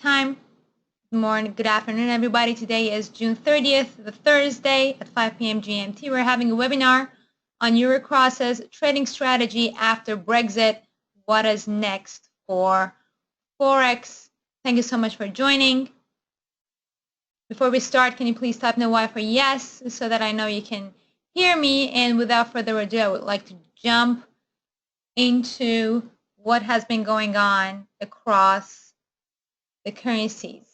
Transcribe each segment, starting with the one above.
time. Good morning, good afternoon, everybody. Today is June 30th, the Thursday at 5 p.m. GMT. We're having a webinar on Euro crosses trading strategy after Brexit. What is next for Forex? Thank you so much for joining. Before we start, can you please type in the Y for yes so that I know you can hear me? And without further ado, I would like to jump into what has been going on across the currencies.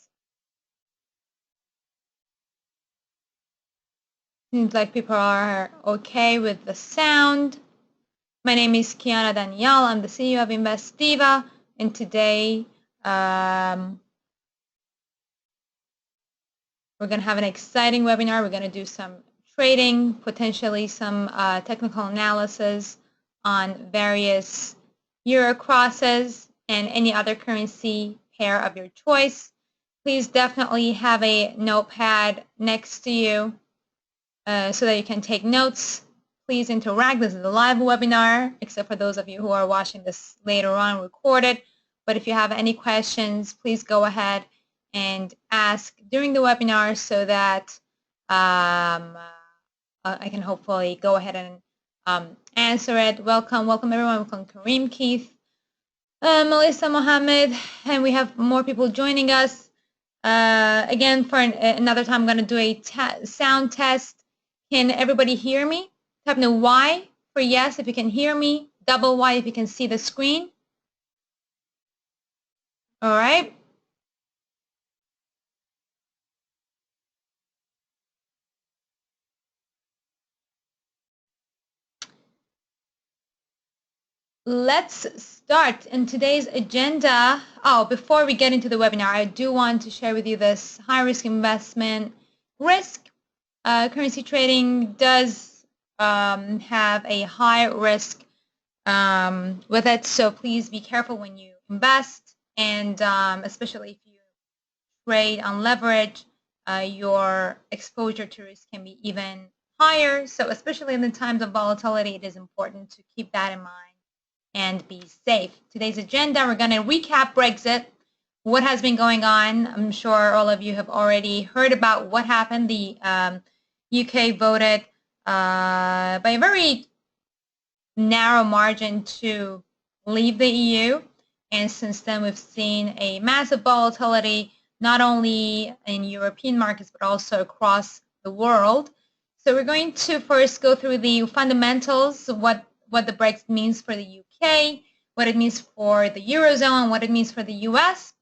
Seems like people are okay with the sound. My name is Kiana Danielle. I'm the CEO of Investiva, and today we're going to have an exciting webinar. We're going to do some trading, potentially some technical analysis on various euro crosses and any other currency pair of your choice. Please definitely have a notepad next to you so that you can take notes. Please interact. This is a live webinar, except for those of you who are watching this later on recorded. But if you have any questions, please go ahead and ask during the webinar so that I can hopefully go ahead and answer it. Welcome everyone. Welcome Kareem, Keith, Melissa, Mohammed, and we have more people joining us. Again, for another time, I'm going to do a sound test. Can everybody hear me? Type in Y for yes if you can hear me. Double Y if you can see the screen. All right. Let's start. In today's agenda, before we get into the webinar, I do want to share with you this high-risk investment risk. Currency trading does have a high risk with it, so please be careful when you invest, and especially if you trade on leverage, your exposure to risk can be even higher. So especially in the times of volatility, it is important to keep that in mind and be safe. Today's agenda, we're going to recap Brexit, what has been going on. I'm sure all of you have already heard about what happened. The UK voted by a very narrow margin to leave the EU. And since then, we've seen a massive volatility, not only in European markets, but also across the world. So we're going to first go through the fundamentals, what the Brexit means for the UK, what it means for the Eurozone, what it means for the US,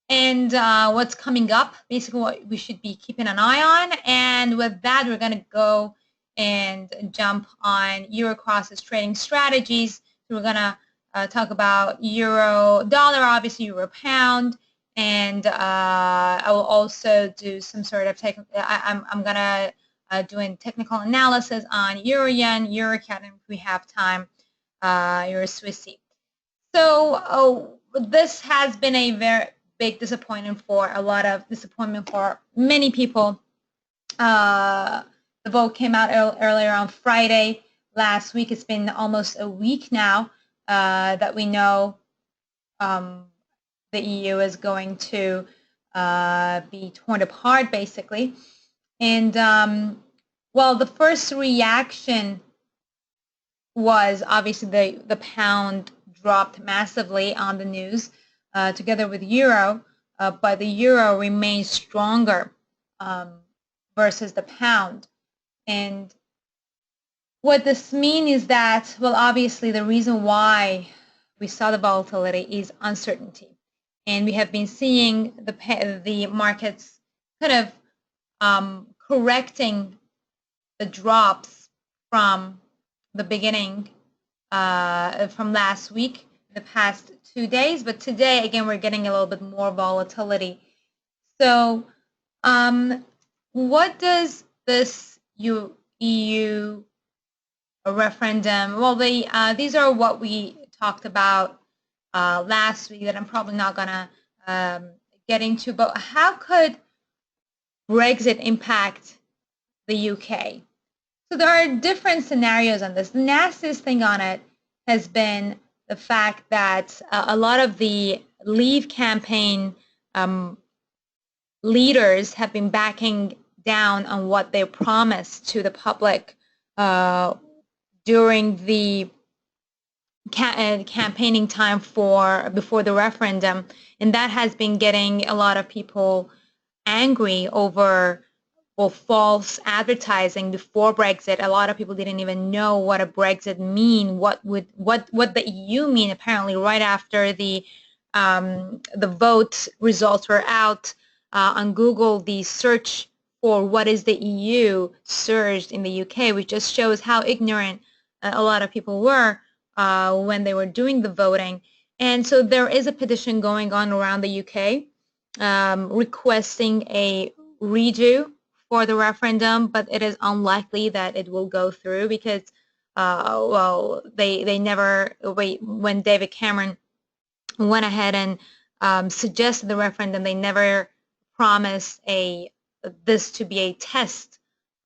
and what's coming up, basically what we should be keeping an eye on. And with that, we're going to go and jump on Euro crosses trading strategies. So we're going to talk about Euro dollar, obviously Euro pound, and I will also do some sort of I'm going to doing technical analysis on Euro yen, Euro cat, and if we have time, Euro Swissy. So this has been a very big disappointment for many people. The vote came out earlier on Friday last week. It's been almost a week now that we know the EU is going to be torn apart, basically. And well, the first reaction was obviously the pound dropped massively on the news together with euro, but the euro remains stronger versus the pound. And what this means is that, well, obviously the reason why we saw the volatility is uncertainty. And we have been seeing the markets kind of correcting the drops from the beginning from last week, the past 2 days. But today, again, we're getting a little bit more volatility. So what does this EU referendum, well, these are what we talked about last week that I'm probably not going to get into, but how could Brexit impact the UK? So there are different scenarios on this. The nastiest thing on it has been the fact that a lot of the Leave campaign leaders have been backing down on what they promised to the public during the campaigning time before the referendum, and that has been getting a lot of people angry over false advertising before Brexit. A lot of people didn't even know what a Brexit mean, what the EU mean. Apparently, right after the vote results were out on Google, the search for what is the EU surged in the UK, which just shows how ignorant a lot of people were when they were doing the voting. And so there is a petition going on around the UK requesting a redo for the referendum, but it is unlikely that it will go through because, well, they never, when David Cameron went ahead and suggested the referendum, they never promised this to be a test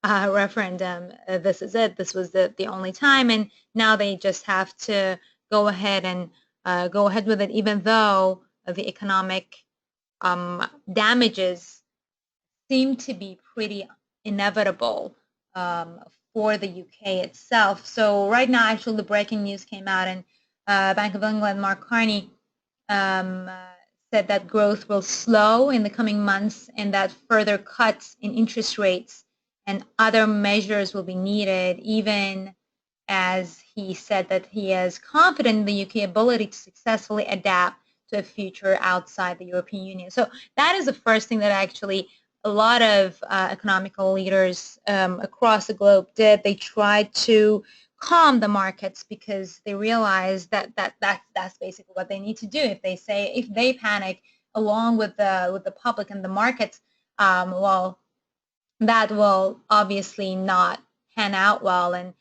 referendum. This is it. This was the only time, and now they just have to go ahead and go ahead with it, even though the economic damages seem to be pretty inevitable for the UK itself. So right now, actually, the breaking news came out, and Bank of England, Mark Carney, said that growth will slow in the coming months and that further cuts in interest rates and other measures will be needed, even as he said that he is confident in the UK ability to successfully adapt to a future outside the European Union. So that is the first thing that actually a lot of economical leaders across the globe did. They tried to calm the markets because they realized that's basically what they need to do. If they panic along with the public and the markets, well, that will obviously not pan out well. And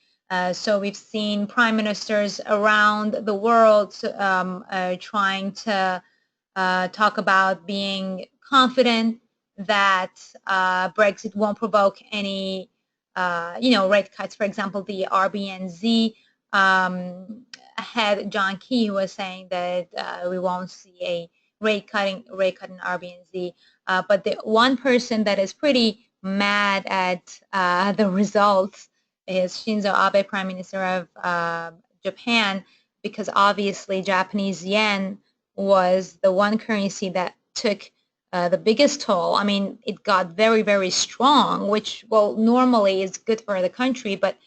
so we've seen prime ministers around the world trying to talk about being confident that Brexit won't provoke any, rate cuts. For example, the RBNZ head John Key was saying that we won't see a rate cut in RBNZ. But the one person that is pretty mad at the results is Shinzo Abe, Prime Minister of Japan, because obviously Japanese yen was the one currency that took the biggest toll. I mean, it got very, very strong, which, well, normally is good for the country, but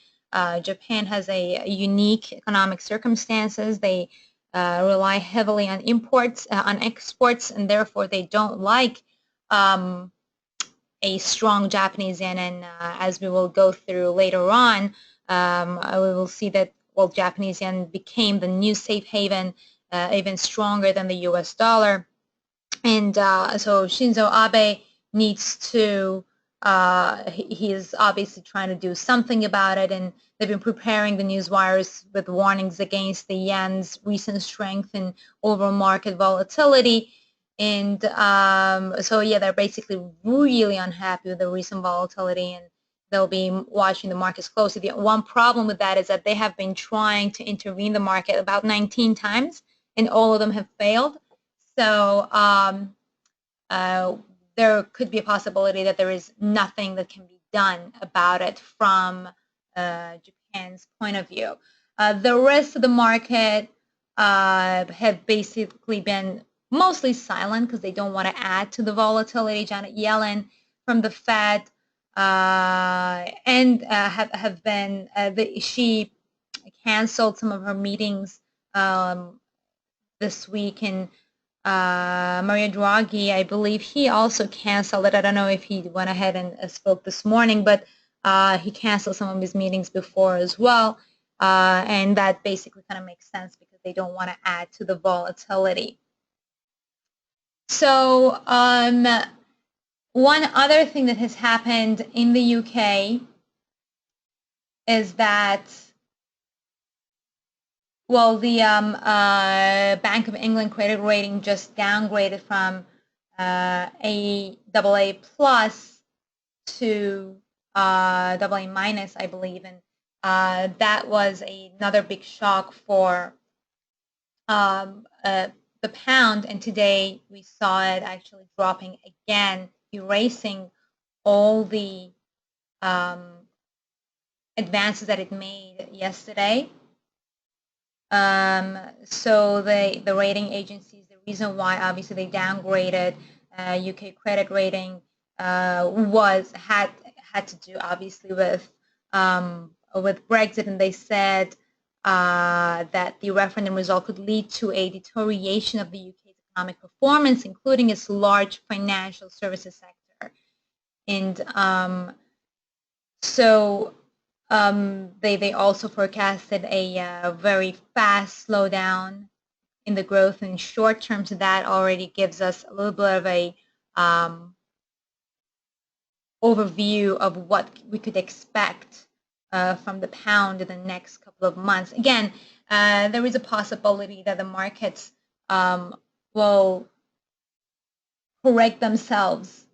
Japan has a unique economic circumstances. They rely heavily on imports, on exports, and therefore they don't like a strong Japanese yen. And as we will go through later on, we will see that, well, Japanese yen became the new safe haven, even stronger than the US dollar. And so Shinzo Abe needs to, he is obviously trying to do something about it, and they've been preparing the news wires with warnings against the yen's recent strength and overall market volatility. And so, yeah, they're basically really unhappy with the recent volatility, and they'll be watching the markets closely. The one problem with that is that they have been trying to intervene the market about 19 times, and all of them have failed. So there could be a possibility that there is nothing that can be done about it from Japan's point of view. The rest of the market have basically been mostly silent because they don't want to add to the volatility. Janet Yellen from the Fed have been, she canceled some of her meetings this week, and Mario Draghi, I believe he also canceled it. I don't know if he went ahead and spoke this morning, but he canceled some of his meetings before as well. And that basically kind of makes sense because they don't want to add to the volatility. So one other thing that has happened in the UK is that, well, the Bank of England credit rating just downgraded from AA plus to AA minus, I believe, and that was another big shock for the the pound, and today we saw it actually dropping again, erasing all the advances that it made yesterday. So the rating agencies, the reason why obviously they downgraded UK credit rating had to do obviously with Brexit, and they said that the referendum result could lead to a deterioration of the UK's economic performance, including its large financial services sector. And they also forecasted a very fast slowdown in the growth in short term, so that already gives us a little bit of a overview of what we could expect from the pound in the next couple of months. Again, there is a possibility that the markets will correct themselves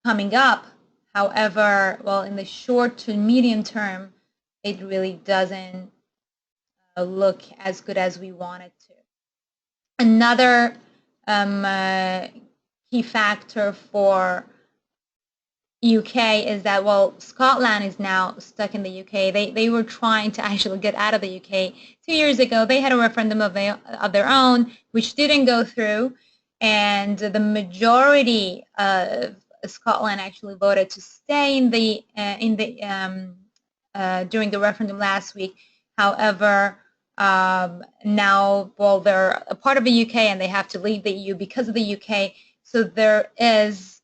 coming up. However, well, in the short to medium term, it really doesn't look as good as we want it to. Another key factor for UK is that, well, Scotland is now stuck in the UK. They were trying to actually get out of the UK 2 years ago. They had a referendum of their own, which didn't go through, and the majority of Scotland actually voted to stay during the referendum last week. However, now, well, they're a part of the UK and they have to leave the EU because of the UK. So there is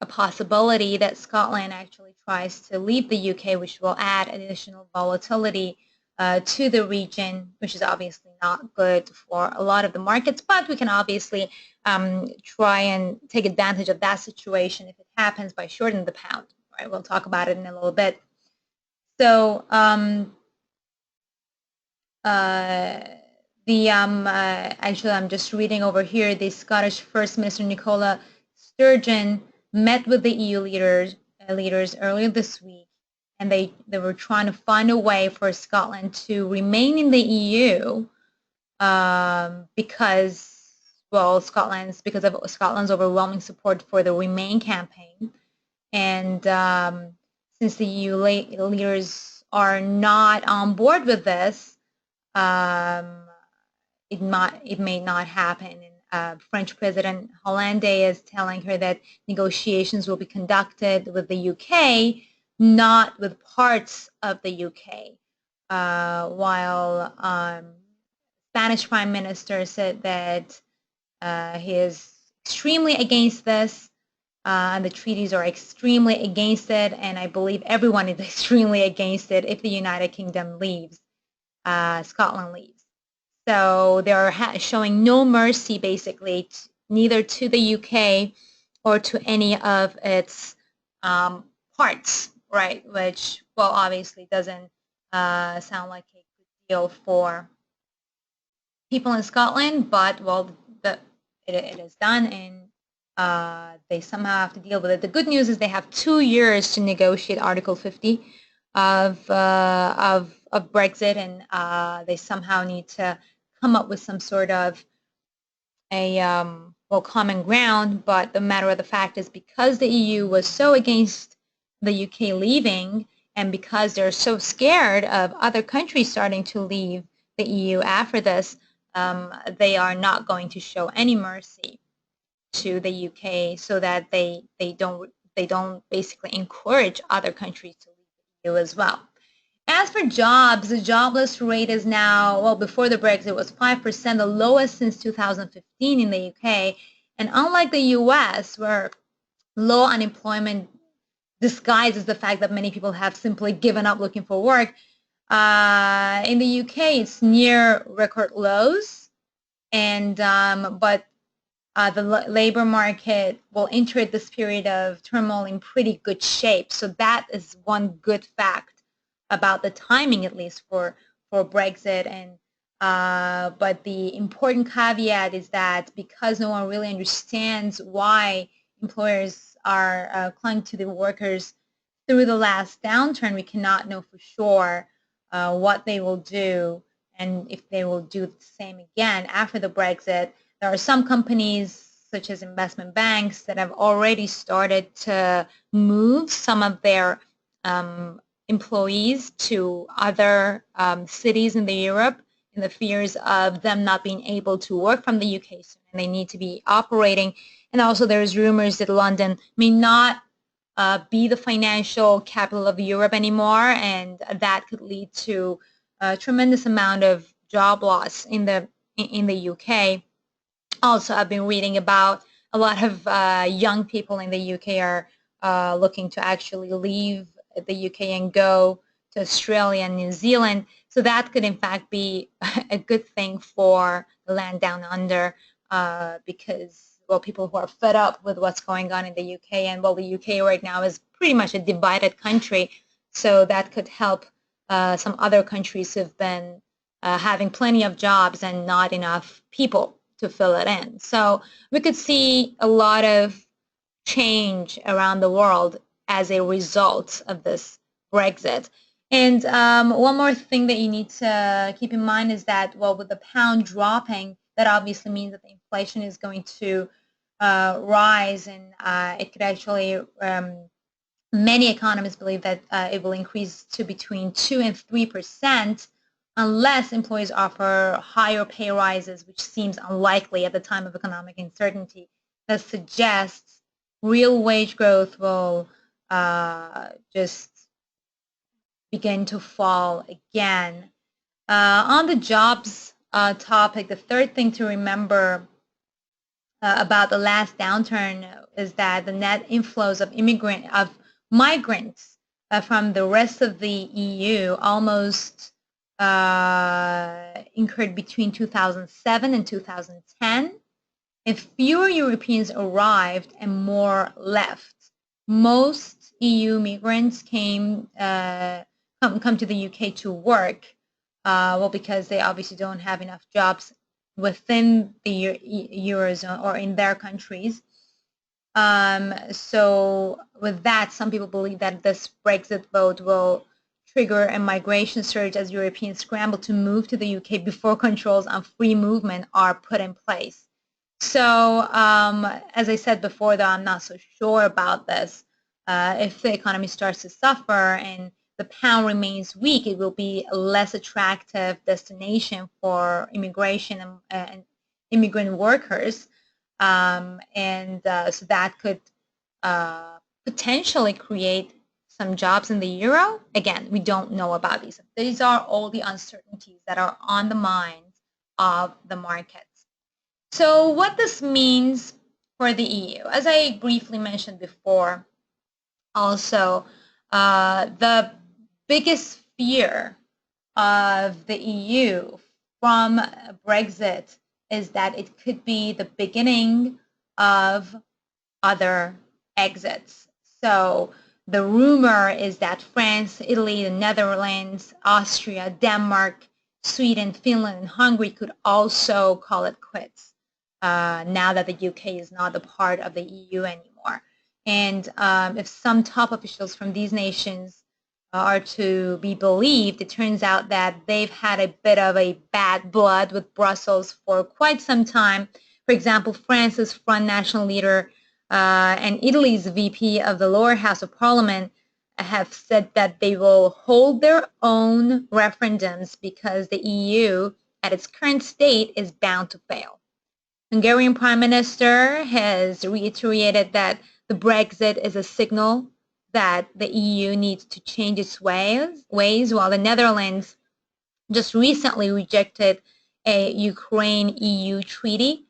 a possibility that Scotland actually tries to leave the UK, which will add additional volatility to the region, which is obviously not good for a lot of the markets, but we can obviously try and take advantage of that situation if it happens by shorting the pound. Right? We'll talk about it in a little bit. So actually, I'm just reading over here, the Scottish First Minister Nicola Sturgeon met with the EU leaders earlier this week, and they were trying to find a way for Scotland to remain in the EU because of Scotland's overwhelming support for the Remain campaign. And since the EU leaders are not on board with this, it may not happen. French President Hollande is telling her that negotiations will be conducted with the UK, not with parts of the UK. While Spanish Prime Minister said that he is extremely against this, and the treaties are extremely against it, and I believe everyone is extremely against it if the United Kingdom leaves, Scotland leaves. So they're showing no mercy, basically, neither to the UK or to any of its parts, right? Which, well, obviously doesn't sound like a good deal for people in Scotland, but, well, it is done, and they somehow have to deal with it. The good news is they have 2 years to negotiate Article 50 of Brexit, and they somehow need to come up with some sort of a common ground. But the matter of the fact is, because the EU was so against the UK leaving, and because they're so scared of other countries starting to leave the EU after this, they are not going to show any mercy to the UK, so that they don't basically encourage other countries to leave the EU as well. As for jobs, the jobless rate is now, well, before the Brexit was 5%, the lowest since 2015 in the UK. And unlike the US, where low unemployment disguises the fact that many people have simply given up looking for work, in the UK it's near record lows. And but the labor market will enter this period of turmoil in pretty good shape. So that is one good fact about the timing, at least for Brexit. And but the important caveat is that because no one really understands why employers are clung to the workers through the last downturn, we cannot know for sure what they will do and if they will do the same again after the Brexit. There are some companies, such as investment banks, that have already started to move some of their employees to other cities in Europe, in the fears of them not being able to work from the UK soon, and they need to be operating. And also there's rumors that London may not be the financial capital of Europe anymore, and that could lead to a tremendous amount of job loss in the UK. Also, I've been reading about a lot of young people in the UK are looking to actually leave the UK and go to Australia and New Zealand. So that could in fact be a good thing for the land down under, because, well, people who are fed up with what's going on in the UK, and well, the UK right now is pretty much a divided country, so that could help some other countries who've been having plenty of jobs and not enough people to fill it in. So we could see a lot of change around the world as a result of this Brexit. And one more thing that you need to keep in mind is that, well, with the pound dropping, that obviously means that the inflation is going to rise, and it could actually, many economists believe that it will increase to between 2 and 3% unless employers offer higher pay rises, which seems unlikely at the time of economic uncertainty. That suggests real wage growth will just begin to fall again. On the jobs topic, the third thing to remember about the last downturn is that the net inflows of migrants from the rest of the EU almost incurred between 2007 and 2010, and fewer Europeans arrived and more left. Most EU migrants come to the UK to work, well, because they obviously don't have enough jobs within the Eurozone or in their countries. So with that, some people believe that this Brexit vote will trigger a migration surge as Europeans scramble to move to the UK before controls on free movement are put in place. So as I said before, though, I'm not so sure about this. If the economy starts to suffer and the pound remains weak, it will be a less attractive destination for immigration and immigrant workers. So that could potentially create some jobs in the euro. Again, we don't know about these. These are all the uncertainties that are on the minds of the markets. So what this means for the EU, as I briefly mentioned before, also the biggest fear of the EU from Brexit is that it could be the beginning of other exits. So the rumor is that France, Italy, the Netherlands, Austria, Denmark, Sweden, Finland, and Hungary could also call it quits now that the UK is not a part of the EU anymore. And if some top officials from these nations are to be believed, it turns out that they've had a bit of a bad blood with Brussels for quite some time. For example, France's Front National leader and Italy's VP of the lower house of parliament have said that they will hold their own referendums because the EU at its current state is bound to fail. Hungarian Prime Minister has reiterated that the Brexit is a signal that the EU needs to change its ways, while the Netherlands just recently rejected a Ukraine-EU treaty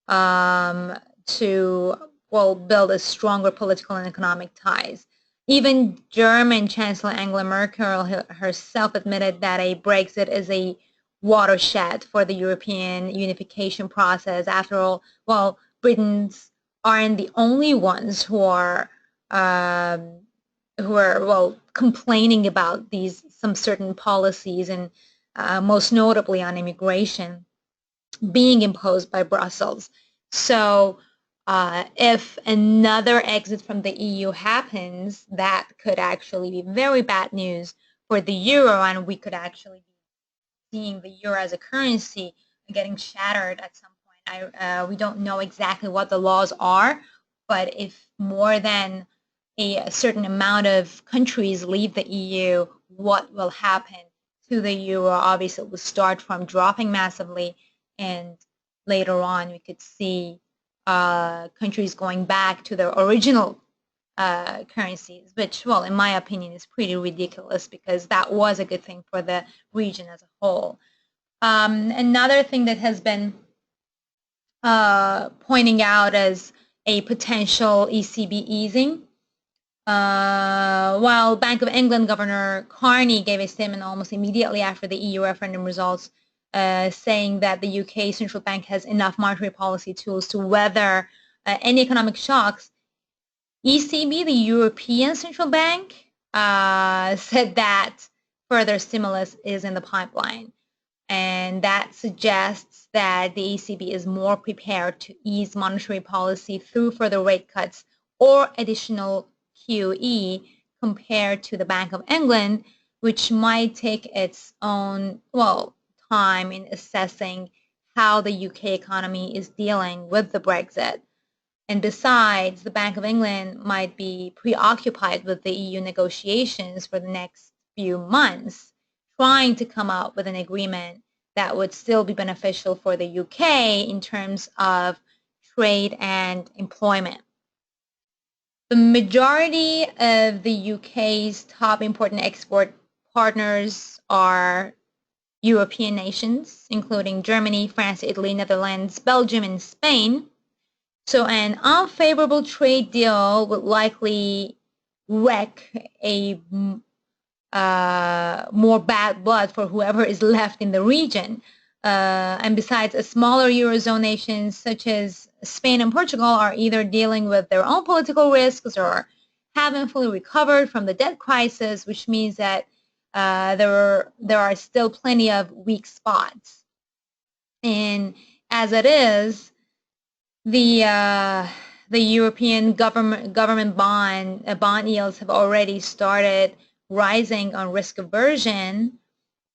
to, well, build a stronger political and economic ties. Even German Chancellor Angela Merkel herself admitted that a Brexit is a watershed for the European unification process. After all, well, Britons aren't the only ones who are well, complaining about some certain policies, and most notably on immigration being imposed by Brussels. So if another exit from the EU happens, that could actually be very bad news for the euro, and we could actually be seeing the euro as a currency getting shattered at some point. We don't know exactly what the laws are, but if more than a certain amount of countries leave the EU, what will happen to the euro? Obviously, it will start from dropping massively, and later on we could see countries going back to their original currencies, which, well, in my opinion, is pretty ridiculous because that was a good thing for the region as a whole. Another thing that has been pointing out as a potential ECB easing, while Bank of England Governor Carney gave a statement almost immediately after the EU referendum results, saying that the UK central bank has enough monetary policy tools to weather any economic shocks. ECB, the European Central Bank, said that further stimulus is in the pipeline. And that suggests that the ECB is more prepared to ease monetary policy through further rate cuts or additional QE compared to the Bank of England, which might take its own, well, time in assessing how the UK economy is dealing with the Brexit. And besides, the Bank of England might be preoccupied with the EU negotiations for the next few months, trying to come up with an agreement that would still be beneficial for the UK in terms of trade and employment. The majority of the UK's top important export partners are European nations, including Germany, France, Italy, Netherlands, Belgium, and Spain. So an unfavorable trade deal would likely wreak a more bad blood for whoever is left in the region. And besides, smaller Eurozone nations such as Spain and Portugal are either dealing with their own political risks or haven't fully recovered from the debt crisis, which means that there are still plenty of weak spots. And as it is, the European government bond yields have already started rising on risk aversion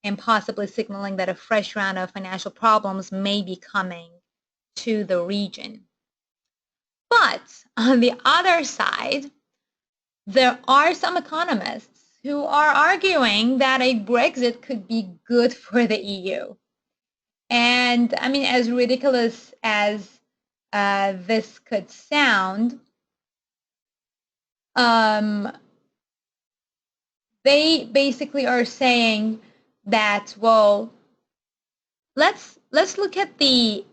and possibly signaling that a fresh round of financial problems may be coming to the region. But on the other side, there are some economists who are arguing that a Brexit could be good for the EU. And I mean, as ridiculous as this could sound, they basically are saying that, well, let's look at the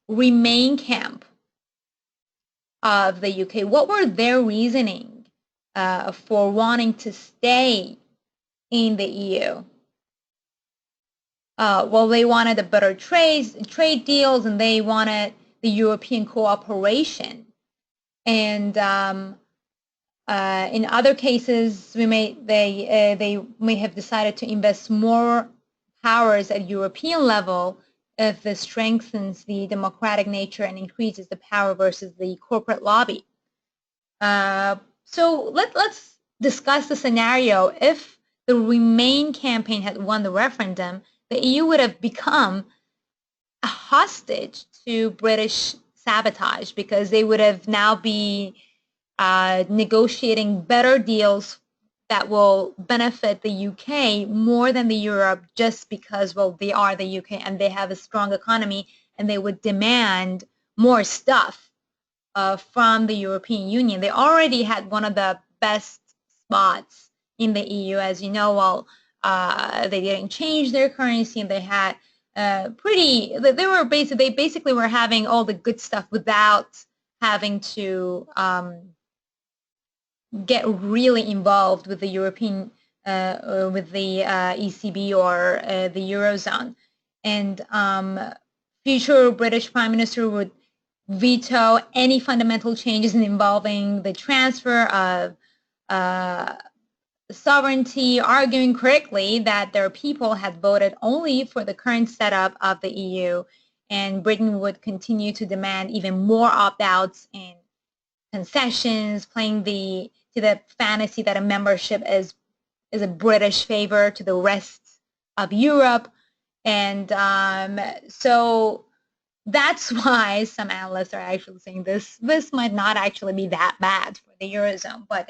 Remain camp of the UK. What were their reasoning for wanting to stay in the EU? Well, they wanted a better trade deals, and they wanted the European cooperation. And in other cases, they may have decided to invest more powers at European level if this strengthens the democratic nature and increases the power versus the corporate lobby. So let's discuss the scenario. If the Remain campaign had won the referendum, the EU would have become a hostage to British sabotage because they would have now be negotiating better deals that will benefit the UK more than the Europe, just because, well, they are the UK and they have a strong economy, and they would demand more stuff from the European Union. They already had one of the best spots in the EU, as you know. Well, they didn't change their currency, and they had they basically were having all the good stuff without having to get really involved with the European, with the ECB or the Eurozone. And future British Prime Minister would veto any fundamental changes involving the transfer of sovereignty, arguing correctly that their people had voted only for the current setup of the EU, and Britain would continue to demand even more opt-outs and concessions, playing to the fantasy that a membership is a British favor to the rest of Europe. And so that's why some analysts are actually saying this might not actually be that bad for the Eurozone, but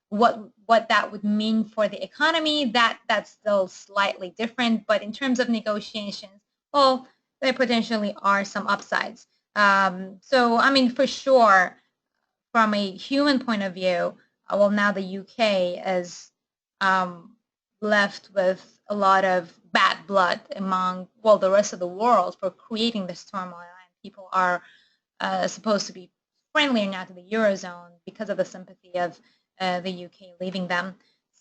what that would mean for the economy, that's still slightly different. But in terms of negotiations, well, there potentially are some upsides. So I mean, for sure, from a human point of view, well, now the UK is um, left with a lot of bad blood among, well, the rest of the world for creating this turmoil. And people are supposed to be friendlier now to the Eurozone because of the sympathy of the UK leaving them.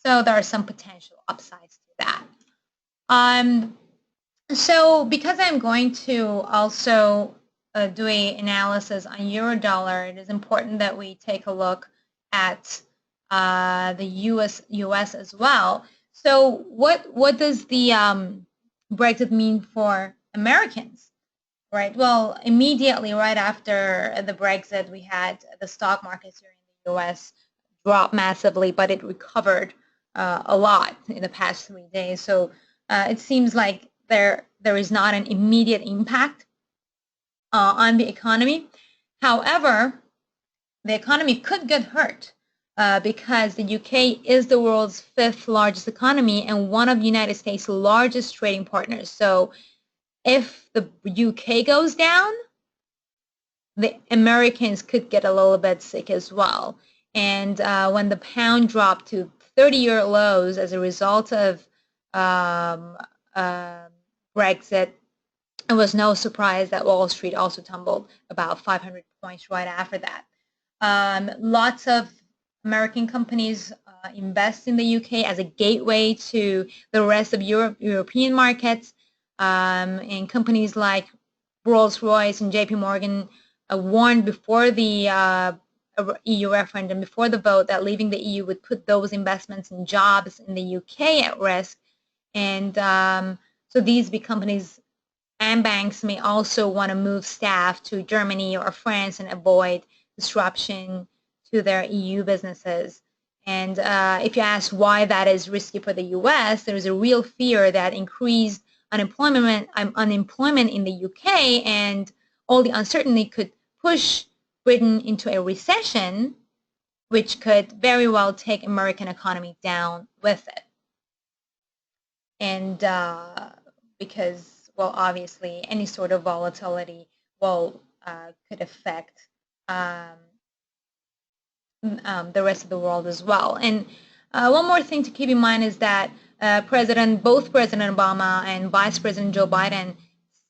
So there are some potential upsides to that. So because I'm going to also do an analysis on euro dollar, it is important that we take a look at the US as well. So what does the Brexit mean for Americans? Right. Well, immediately right after the Brexit, we had the stock markets here in the US drop massively, but it recovered a lot in the past 3 days. So it seems like there is not an immediate impact on the economy. However, the economy could get hurt because the UK is the world's 5th largest economy and one of the United States' largest trading partners. So if the UK goes down, the Americans could get a little bit sick as well. And when the pound dropped to 30-year lows as a result of um, Brexit, it was no surprise that Wall Street also tumbled about 500 points right after that. Lots of American companies invest in the UK as a gateway to the rest of European markets. And companies like Rolls-Royce and JP Morgan warned before the EU referendum, before the vote, that leaving the EU would put those investments and jobs in the UK at risk. And so these big companies and banks may also want to move staff to Germany or France and avoid disruption to their EU businesses. And if you ask why that is risky for the US, there is a real fear that increased unemployment in the UK and all the uncertainty could push Britain into a recession, which could very well take American economy down with it. And because, well, obviously, any sort of volatility could affect the rest of the world as well. And one more thing to keep in mind is that both President Obama and Vice President Joe Biden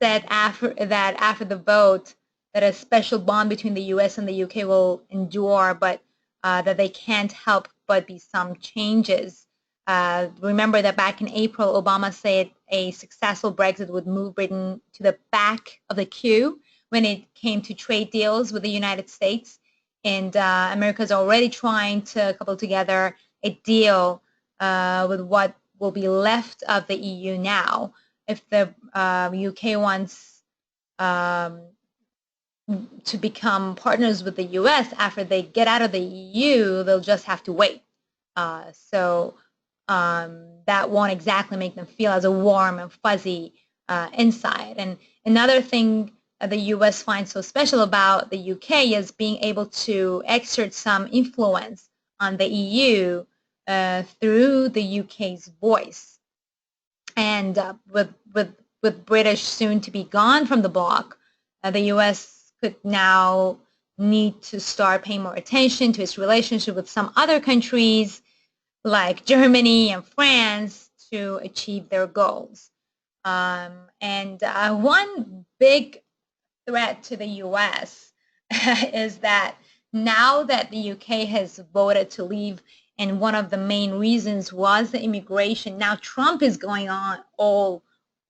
said after the vote that a special bond between the U.S. and the U.K. will endure, but that they can't help but be some changes. Remember that back in April, Obama said a successful Brexit would move Britain to the back of the queue when it came to trade deals with the United States. And America is already trying to couple together a deal with what will be left of the EU now. If the UK wants to become partners with the US after they get out of the EU, they'll just have to wait. So that won't exactly make them feel as a warm and fuzzy inside. And another thing the US finds so special about the UK is being able to exert some influence on the EU through the UK's voice. And with British soon to be gone from the bloc, the US could now need to start paying more attention to its relationship with some other countries like Germany and France to achieve their goals. And one big threat to the US is that now that the UK has voted to leave, and one of the main reasons was the immigration, now Trump is going on all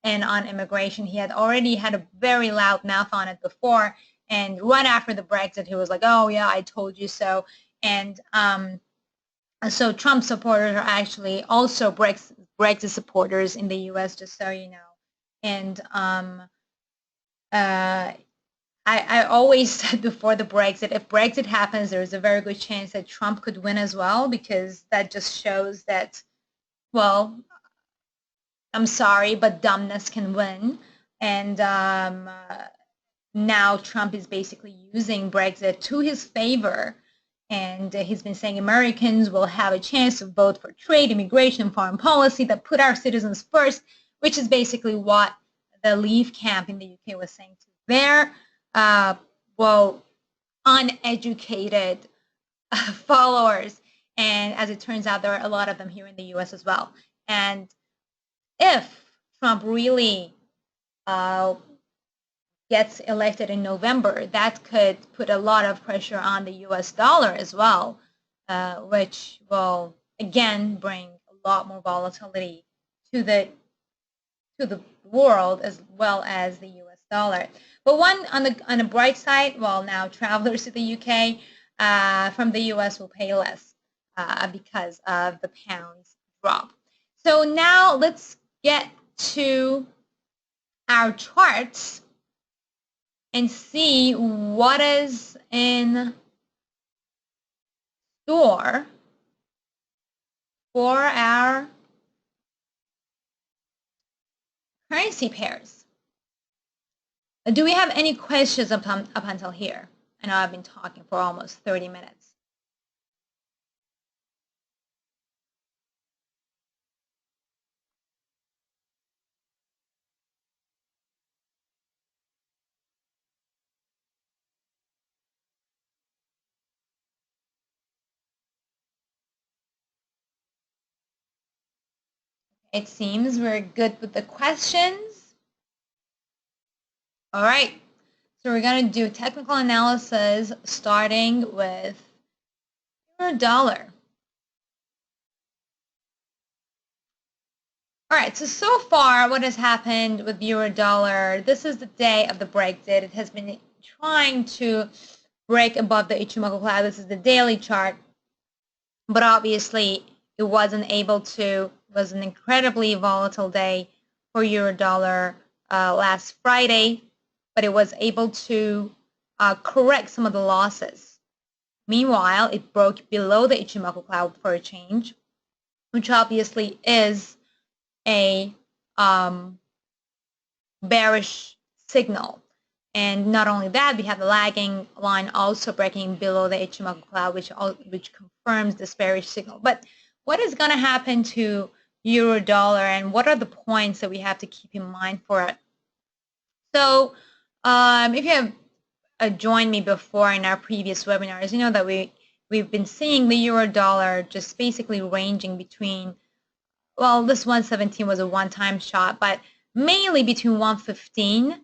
in on immigration. He had already had a very loud mouth on it before, and right after the Brexit, he was like, oh yeah, I told you so. And so Trump supporters are actually also Brexit supporters in the US, just so you know. And I always said before the Brexit, if Brexit happens, there's a very good chance that Trump could win as well, because that just shows that, well, I'm sorry, but dumbness can win. And now Trump is basically using Brexit to his favor. And he's been saying Americans will have a chance to vote for trade, immigration, foreign policy that put our citizens first, which is basically what the Leave camp in the UK was saying to their, well, uneducated followers. And as it turns out, there are a lot of them here in the US as well. And if Trump really gets elected in November, that could put a lot of pressure on the US dollar as well, which will again bring a lot more volatility to the world as well as the US dollar. But one on the bright side, well, now travelers to the UK from the US will pay less because of the pound's drop. So now let's get to our charts and see what is in store for our currency pairs. Do we have any questions up until here? I know I've been talking for almost 30 minutes. It seems we're good with the questions. All right, so we're going to do technical analysis starting with euro dollar. All right, so far what has happened with euro dollar, this is the day of the Brexit. It has been trying to break above the Ichimoku cloud. This is the daily chart, but obviously it wasn't able to. It was an incredibly volatile day for euro dollar last Friday, but it was able to correct some of the losses. Meanwhile, it broke below the Ichimoku cloud for a change, which obviously is a bearish signal. And not only that, we have the lagging line also breaking below the Ichimoku cloud, which confirms this bearish signal. But what is going to happen to euro dollar, and what are the points that we have to keep in mind for it? So if you have joined me before in our previous webinars, you know that we've been seeing the euro dollar just basically ranging between, well, this 117 was a one-time shot, but mainly between 115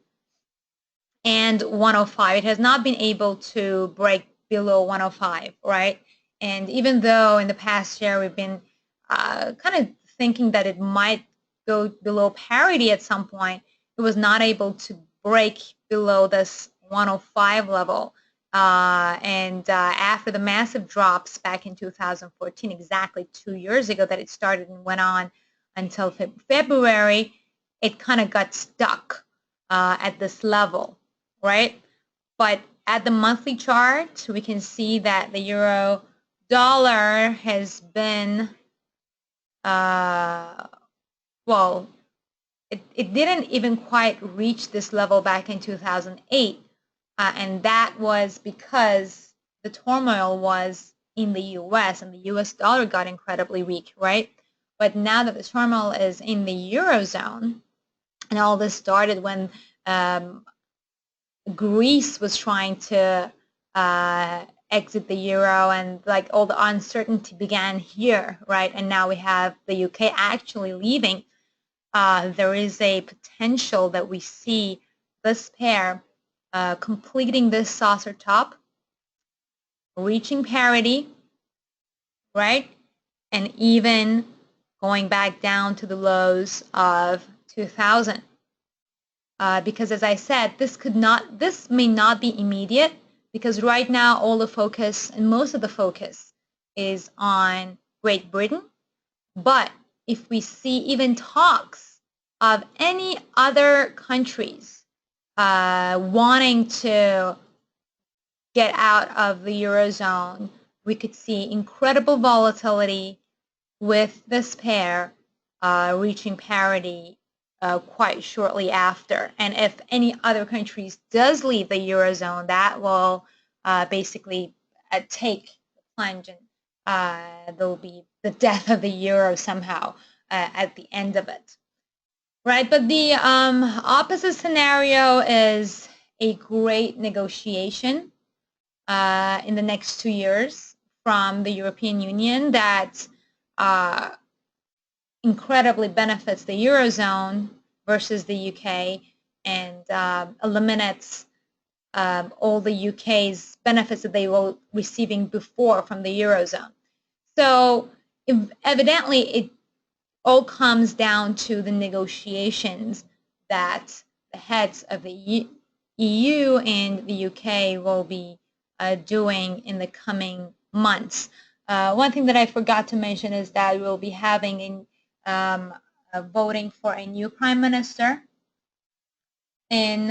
and 105. It has not been able to break below 105, right? And even though in the past year we've been kind of thinking that it might go below parity at some point, it was not able to break below this 105 level. And after the massive drops back in 2014, exactly 2 years ago that it started and went on until February, it kind of got stuck at this level, right? But at the monthly chart, we can see that the euro dollar has been, well, it didn't even quite reach this level back in 2008. And that was because the turmoil was in the US and the US dollar got incredibly weak, right? But now that the turmoil is in the Eurozone, and all this started when Greece was trying to exit the euro, and like all the uncertainty began here, right? And now we have the UK actually leaving. There is a potential that we see this pair completing this saucer top, reaching parity, right? And even going back down to the lows of 2000. Because as I said, this may not be immediate, because right now all the focus and most of the focus is on Great Britain. But if we see even talks of any other countries wanting to get out of the Eurozone, we could see incredible volatility with this pair reaching parity quite shortly after. And if any other countries does leave the Eurozone, that will basically take the plunge, and there will be the death of the euro somehow at the end of it. Right, but the opposite scenario is a great negotiation in the next 2 years from the European Union that incredibly benefits the Eurozone versus the UK and eliminates all the UK's benefits that they were receiving before from the Eurozone. So evidently it all comes down to the negotiations that the heads of the EU and the UK will be doing in the coming months. One thing that I forgot to mention is that we'll be having voting for a new prime minister in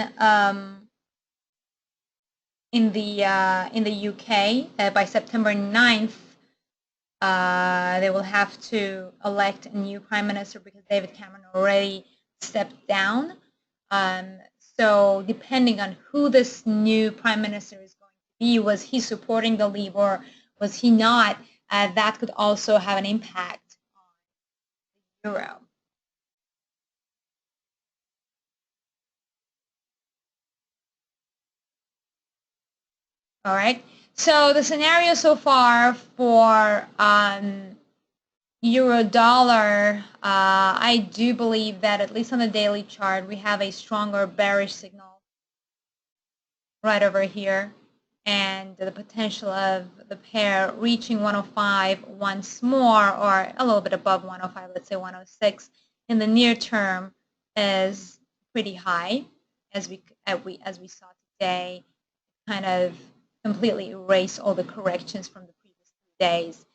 the UK by September 9th. They will have to elect a new prime minister because David Cameron already stepped down. So depending on who this new prime minister is going to be, was he supporting the Leave or was he not, that could also have an impact on the euro. All right. So the scenario so far for euro dollar, I do believe that at least on the daily chart, we have a stronger bearish signal right over here, and the potential of the pair reaching 105 once more, or a little bit above 105, let's say 106, in the near term is pretty high, as we saw today, kind of completely erase all the corrections from the previous 2 days.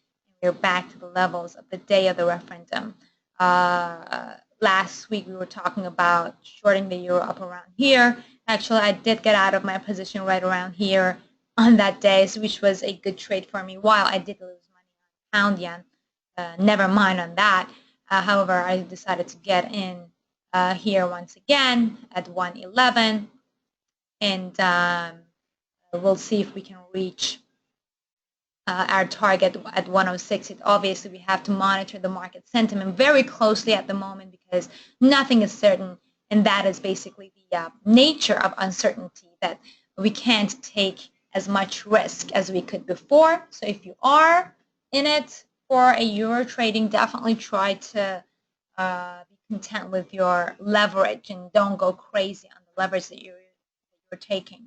We're back to the levels of the day of the referendum. Last week we were talking about shorting the euro up around here. Actually, I did get out of my position right around here on that day, which was a good trade for me. While I did lose money on pound yen, never mind on that. However, I decided to get in here once again at 111, and we'll see if we can reach our target at 106. Obviously, we have to monitor the market sentiment very closely at the moment because nothing is certain, and that is basically the nature of uncertainty, that we can't take as much risk as we could before. So if you are in it for a euro trading, definitely try to be content with your leverage and don't go crazy on the leverage that you're taking.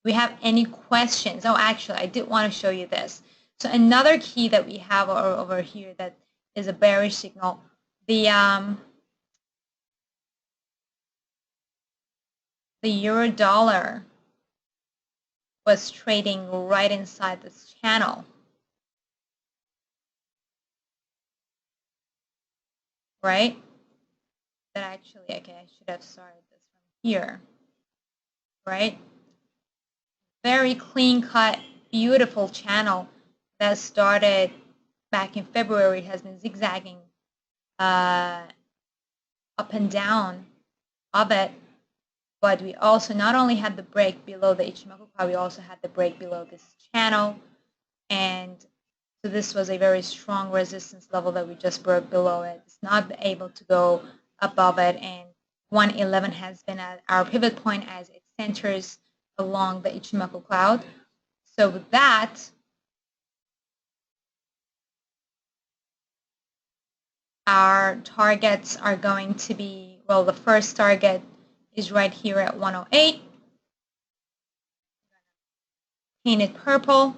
We have any questions? Oh, actually, I did want to show you this. So another key that we have over here that is a bearish signal, the euro dollar was trading right inside this channel. Right? That actually, okay, I should have started this from here. Right? Very clean-cut, beautiful channel that started back in February. It has been zigzagging up and down of it, but we also not only had the break below the Ichimoku, we also had the break below this channel, and so this was a very strong resistance level that we just broke below it. It's not able to go above it, and 111 has been at our pivot point as it centers along the Ichimoku cloud. So with that, our targets are going to be, well, the first target is right here at 108. Paint it purple.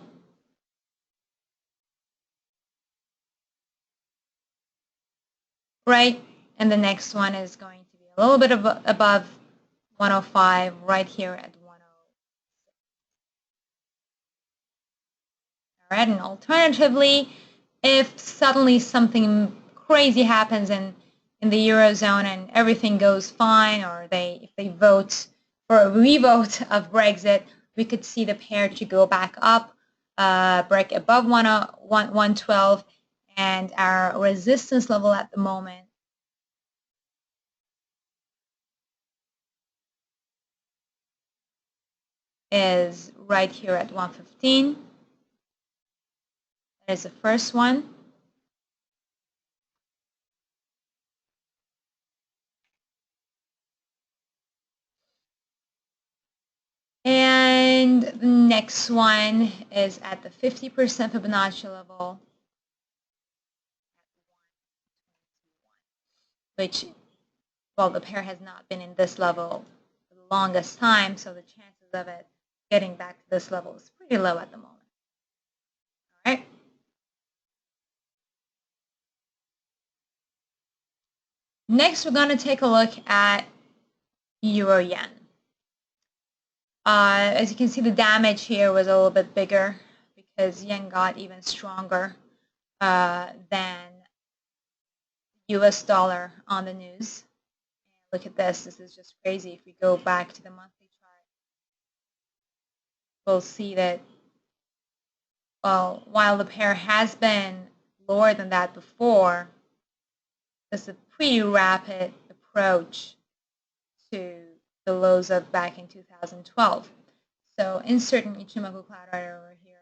Right? And the next one is going to be a little bit above 105, right here at 106. All right, and alternatively, if suddenly something crazy happens in the Eurozone and everything goes fine, or if they vote for a revote of Brexit, we could see the pair to go back up, break above 112, And our resistance level at the moment is right here at 115. That is the first one. And the next one is at the 50% Fibonacci level, which, well, the pair has not been in this level for the longest time, so the chances of it getting back to this level is pretty low at the moment. All right. Next, we're going to take a look at Euro Yen. As you can see, the damage here was a little bit bigger because yen got even stronger than US dollar on the news. And look at this. This is just crazy. If we go back to the monthly chart, we'll see that, well, while the pair has been lower than that before, there's a pretty rapid approach to the lows of back in 2012. So insert an Ichimoku cloud right over here.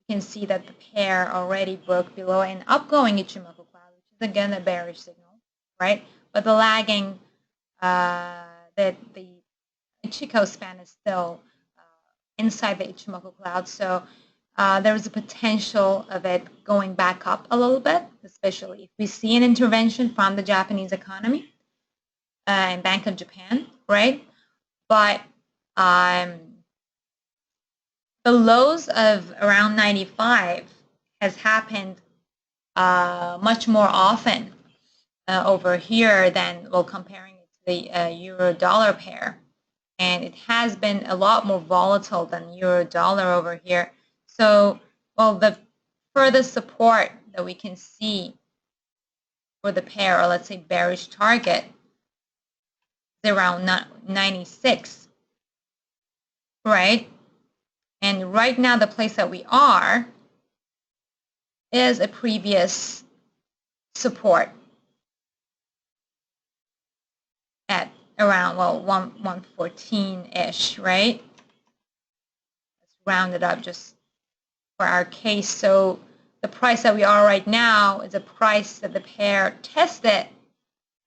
You can see that the pair already broke below an upgoing Ichimoku cloud, which is again a bearish signal, right? But the lagging, the Ichiko span is still inside the Ichimoku cloud. So there is a potential of it going back up a little bit, especially if we see an intervention from the Japanese economy and Bank of Japan, right? But the lows of around 95 has happened much more often over here than, well, comparing it to the euro-dollar pair. And it has been a lot more volatile than euro-dollar over here. So, well, the further support that we can see for the pair, or let's say bearish target, is around 96, right? And right now, the place that we are is a previous support at around, well, 114-ish, right? Let's round it up just for our case. So the price that we are right now is a price that the pair tested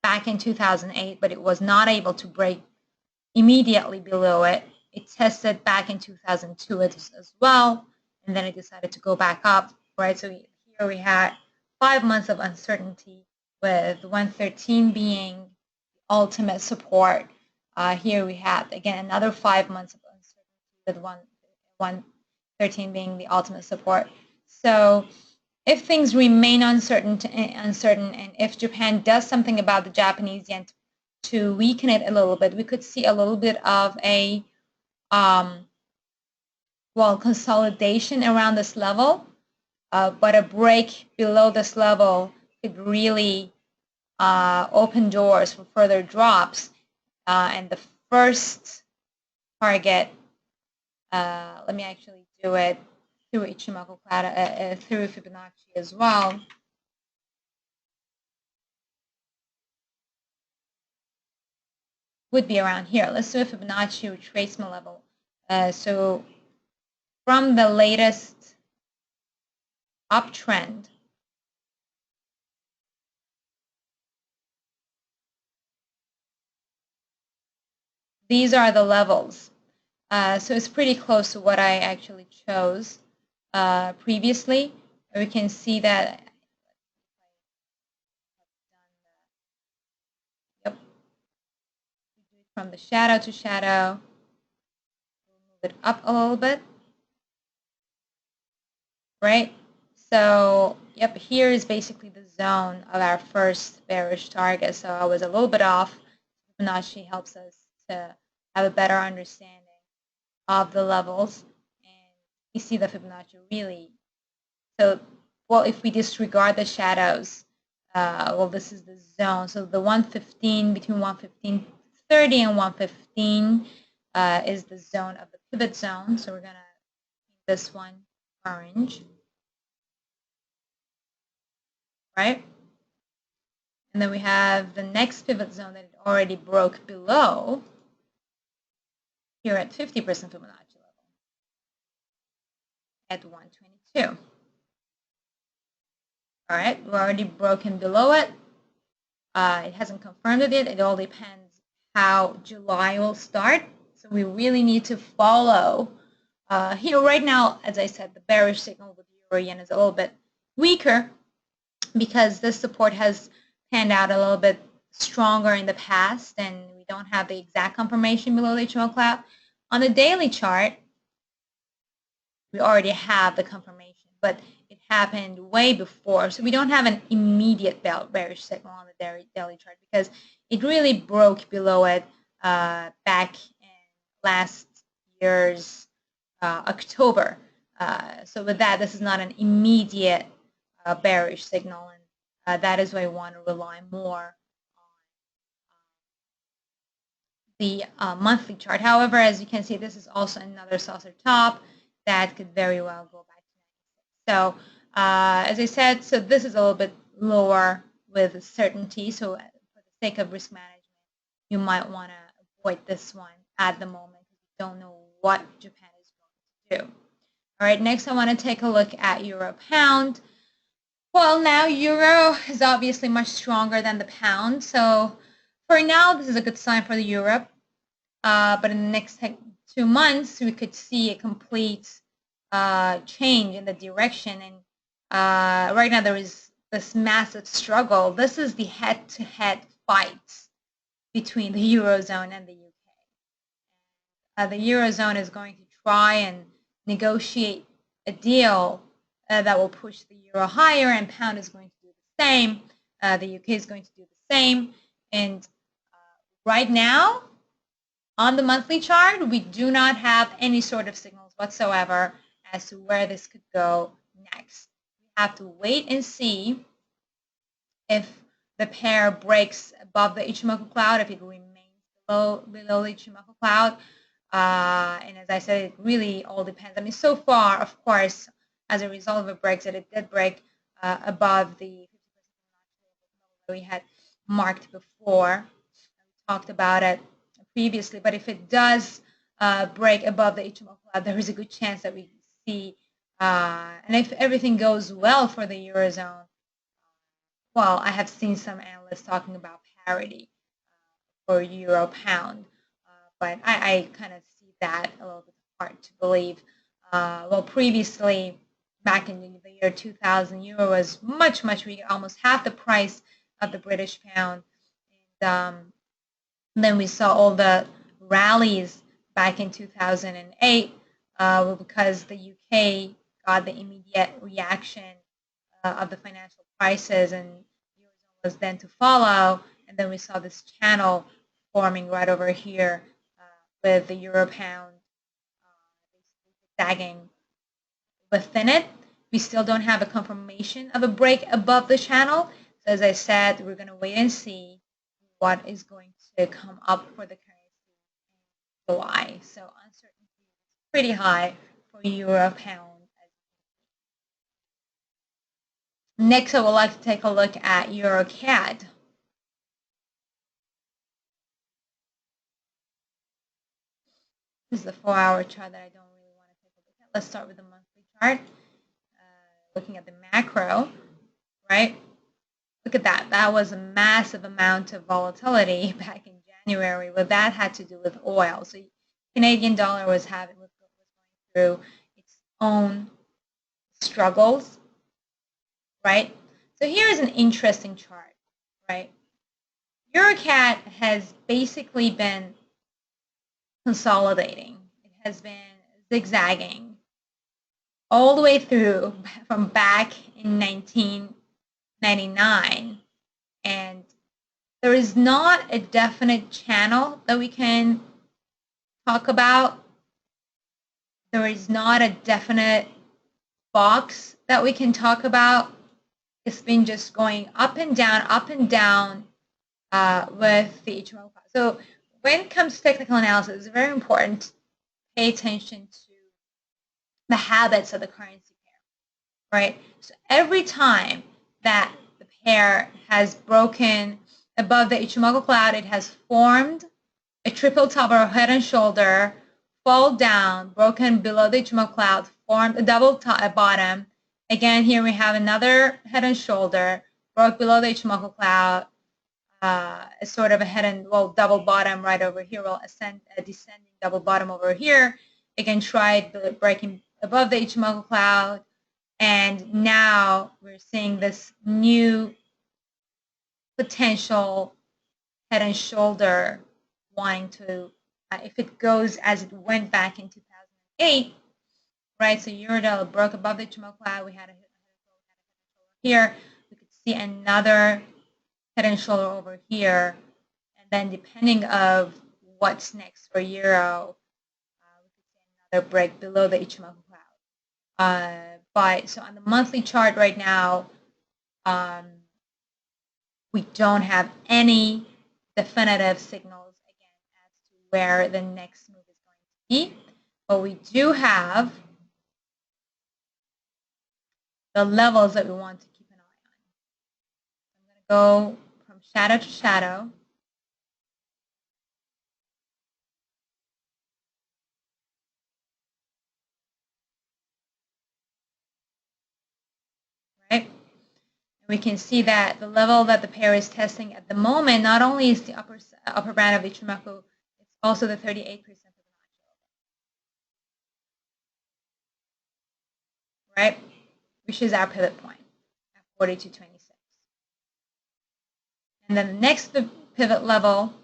back in 2008, but it was not able to break immediately below it. It tested back in 2002 as well, and then it decided to go back up, right? So here we had 5 months of uncertainty, with 113 being the ultimate support. Here we had, again, another 5 months of uncertainty, with 113 being the ultimate support. So if things remain uncertain, and if Japan does something about the Japanese yen to weaken it a little bit, we could see a little bit of a well, consolidation around this level, but a break below this level could really open doors for further drops. And the first target, let me actually do it through Ichimoku cloud, through Fibonacci as well. Would be around here. Let's do a Fibonacci retracement level. So from the latest uptrend, these are the levels. So it's pretty close to what I actually chose previously. We can see that. Yep. From the shadow to shadow, we'll move it up a little bit, right? So, yep, here is basically the zone of our first bearish target. So I was a little bit off. Fibonacci helps us to have a better understanding of the levels. And you see the Fibonacci really. So, well, if we disregard the shadows, well, this is the zone. So the 115, between 115.30 and 115 is the zone of the pivot zone. So we're going to make this one orange. right? And then we have the next pivot zone that it already broke below here at 50% Fibonacci level at 122. All right, we're already broken below it. It hasn't confirmed it yet. It all depends how July will start. So we really need to follow. Here right now, as I said, the bearish signal with euro yen is a little bit weaker because this support has panned out a little bit stronger in the past, and we don't have the exact confirmation below the HMO cloud. On the daily chart, we already have the confirmation, but it happened way before, so we don't have an immediate bearish signal on the daily chart because it really broke below it back in last year's October. So with that, this is not an immediate bearish signal, and that is why I want to rely more on the monthly chart. However, as you can see, this is also another saucer top that could very well go back to 96. So as I said, so this is a little bit lower with certainty. So for the sake of risk management, you might want to avoid this one at the moment. You don't know what Japan is going to do. All right, next I want to take a look at euro pound. Well, now euro is obviously much stronger than the pound. So for now, this is a good sign for the euro. But in the next 2 months, we could see a complete change in the direction. And right now, there is this massive struggle. This is the head-to-head fight between the Eurozone and the UK. The Eurozone is going to try and negotiate a deal that will push the euro higher, and pound is going to do the same. The UK is going to do the same. And right now, on the monthly chart, we do not have any sort of signals whatsoever as to where this could go next. We have to wait and see if the pair breaks above the Ichimoku cloud, if it remains below the Ichimoku cloud. And as I said, it really all depends. I mean, so far, of course, as a result of a Brexit, it did break above the 50% that we had marked before. We talked about it previously, but if it does break above the Ichimoku cloud, there is a good chance that we see, and if everything goes well for the Eurozone, well, I have seen some analysts talking about parity for euro pound, but I kind of see that a little bit hard to believe. Well, previously, back in the year 2000, euro was much, much weaker, almost half the price of the British pound. And then we saw all the rallies back in 2008 because the UK got the immediate reaction of the financial crisis, and the Eurozone was then to follow. And then we saw this channel forming right over here with the euro pound sagging within it. We still don't have a confirmation of a break above the channel. So as I said, we're going to wait and see what is going to come up for the currency in July. So uncertainty is pretty high for euro pound. Next, I would like to take a look at euro CAD. This is the 4-hour chart that I don't really want to take a look at. Let's start with the monthly chart. Looking at the macro, right? Look at that. That was a massive amount of volatility back in January. Well, that had to do with oil. So Canadian dollar was going through its own struggles, right? So here is an interesting chart, right? EuroCAD has basically been consolidating. It has been zigzagging all the way through from back in 1999, and there is not a definite channel that we can talk about. There is not a definite box that we can talk about. It's been just going up and down with the HMO. So when it comes to technical analysis, it's very important to pay attention to the habits of the currency pair, right? So every time that the pair has broken above the Ichimoku cloud. It has formed a triple top or head and shoulder, fall down, broken below the Ichimoku cloud, formed a double top bottom. Again, here we have another head and shoulder, broke below the Ichimoku cloud, sort of a head and double bottom right over here. We'll ascend a descending double bottom over here. Again, tried breaking above the Ichimoku cloud, and now we're seeing this new potential head and shoulder wanting to, if it goes as it went back in 2008, right? So EUR broke above the Ichimoku cloud. We had a head and shoulder here. We could see another head and shoulder over here, and then depending of what's next for euro, we could see another break below the Ichimoku cloud. But so on the monthly chart right now, we don't have any definitive signals again as to where the next move is going to be, but we do have the levels that we want to keep an eye on. I'm going to go from shadow to shadow. Right? We can see that the level that the pair is testing at the moment not only is the upper band of Ichimoku, it's also the 38% Fibonacci. Right? Which is our pivot point at 42.26. And then the next pivot level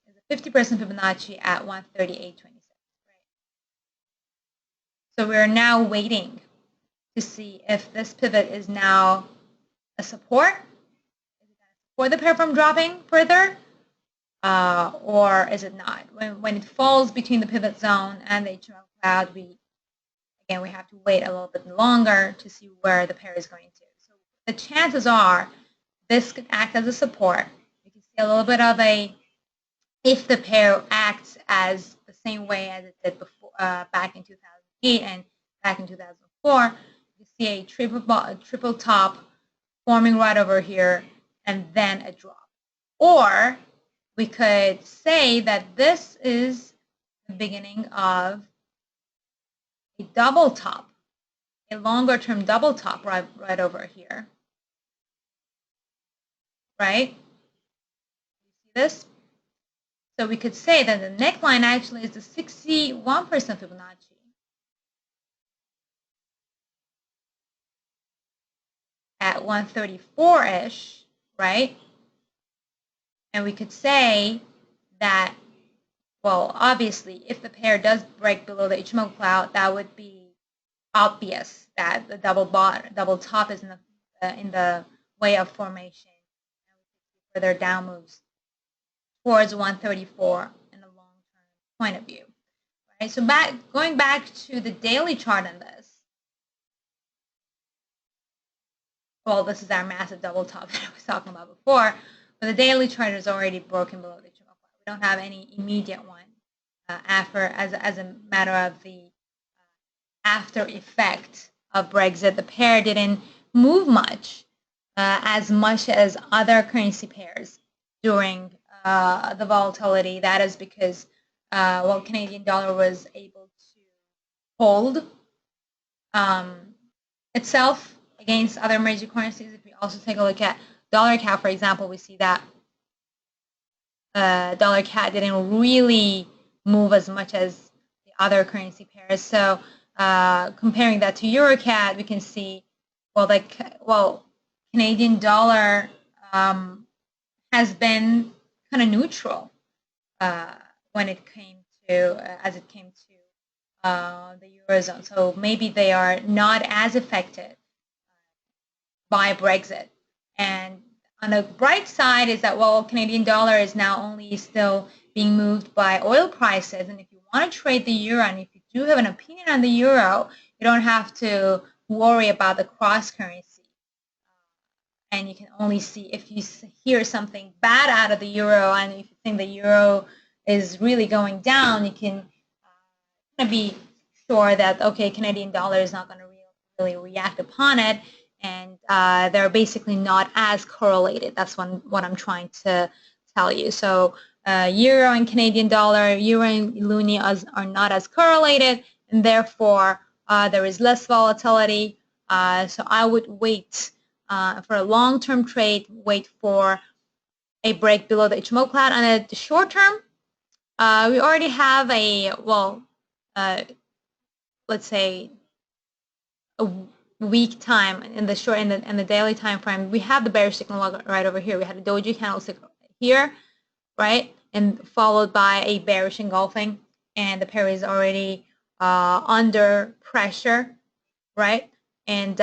is a 50% Fibonacci at 138.26. Right? So we're now waiting to see if this pivot is now a support. Is it going to support the pair from dropping further? Or is it not? When it falls between the pivot zone and the Ichimoku cloud, we have to wait a little bit longer to see where the pair is going to. So the chances are this could act as a support. You can see a little bit of a, if the pair acts as the same way as it did before, back in 2008 and back in 2004, you see a triple top forming right over here and then a drop. Or we could say that this is the beginning of a double top, a longer term double top right over here. Right? You see this? So we could say that the neckline actually is the 61% Fibonacci. At 134-ish, right? And we could say that, well, obviously, if the pair does break below the Ichimoku cloud, that would be obvious that the double top is in the way of formation. And we could see further down moves towards 134 in a long-term point of view. Right? So going back to the daily chart on this. Well, this is our massive double top that I was talking about before, but the daily chart is already broken below the Ichimoku cloud. We don't have any immediate one as a matter of the after effect of Brexit. The pair didn't move much as other currency pairs during the volatility. That is because Canadian dollar was able to hold itself against other major currencies. If we also take a look at dollar CAD, for example, we see that dollar CAD didn't really move as much as the other currency pairs. So comparing that to Euro CAD, we can see, Canadian dollar has been kind of neutral when it came to, the Eurozone. So maybe they are not as affected by Brexit. And on the bright side is that, Canadian dollar is now only still being moved by oil prices. And if you want to trade the euro, and if you do have an opinion on the euro, you don't have to worry about the cross currency. And you can only see if you hear something bad out of the euro, and if you think the euro is really going down, you can be sure that, okay, Canadian dollar is not going to really react upon it. and they're basically not as correlated. That's what I'm trying to tell you. So euro and Canadian dollar, euro and loonie are not as correlated, and therefore there is less volatility. So I would wait for a long-term trade, wait for a break below the HMO cloud. And at the short term, we already have a, well, let's say a week time in the short and the daily time frame. We have the bearish signal right over here. We had a doji candlestick here, right, and followed by a bearish engulfing, and the pair is already under pressure, right? And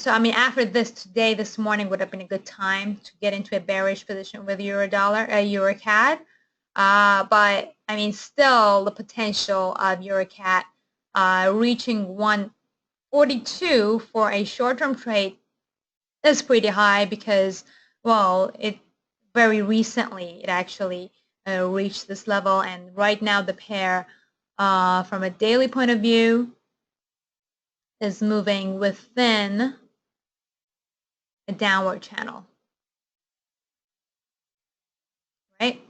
so I mean, after this today, this morning would have been a good time to get into a bearish position with euro CAD. But I mean, still the potential of euro CAD reaching 142 for a short-term trade is pretty high because, well, it very recently it actually reached this level, and right now the pair from a daily point of view is moving within a downward channel, right?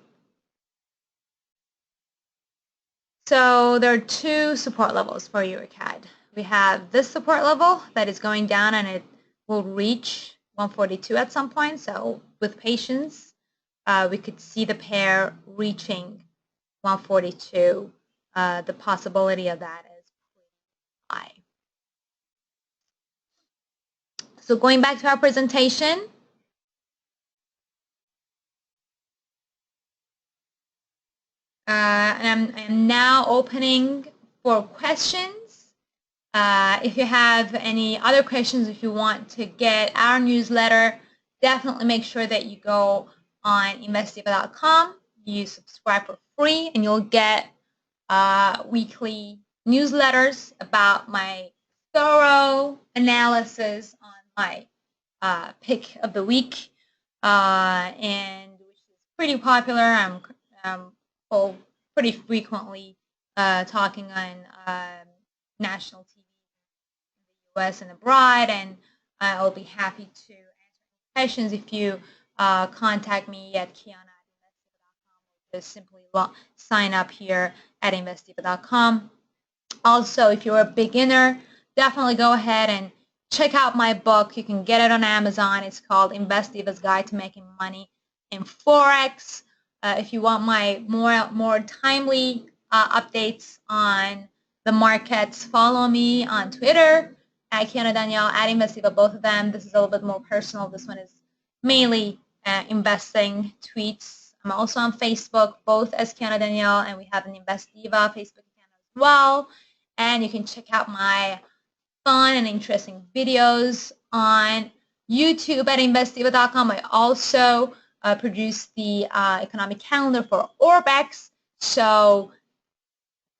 So there are two support levels for EUR/CAD. We have this support level that is going down, and it will reach 142 at some point. So with patience, we could see the pair reaching 142. The possibility of that is pretty high. So going back to our presentation, and I'm now opening for questions. If you have any other questions, if you want to get our newsletter, definitely make sure that you go on investdiva.com. You subscribe for free, and you'll get weekly newsletters about my thorough analysis on my pick of the week, and which is pretty popular. I'm pretty frequently talking on national TV in the US and abroad, and I'll be happy to answer questions if you contact me at kiana@investdiva.com, or just simply sign up here at investdiva.com. Also, if you're a beginner, definitely go ahead and check out my book. You can get it on Amazon. It's called Invest Diva's Guide to Making Money in Forex. If you want my more timely updates on the markets, follow me on Twitter at Kiana Danielle, at InvestDiva, both of them. This is a little bit more personal. This one is mainly investing tweets. I'm also on Facebook, both as Kiana Danielle, and we have an InvestDiva Facebook account as well. And you can check out my fun and interesting videos on YouTube at investdiva.com. I also produce the economic calendar for Orbex. So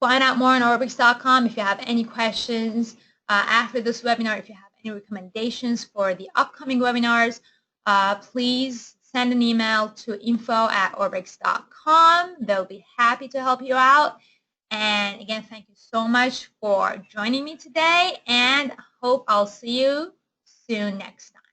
find out more on Orbex.com. If you have any questions after this webinar, if you have any recommendations for the upcoming webinars, please send an email to info@orbex.com. They'll be happy to help you out. And again, thank you so much for joining me today, and hope I'll see you soon next time.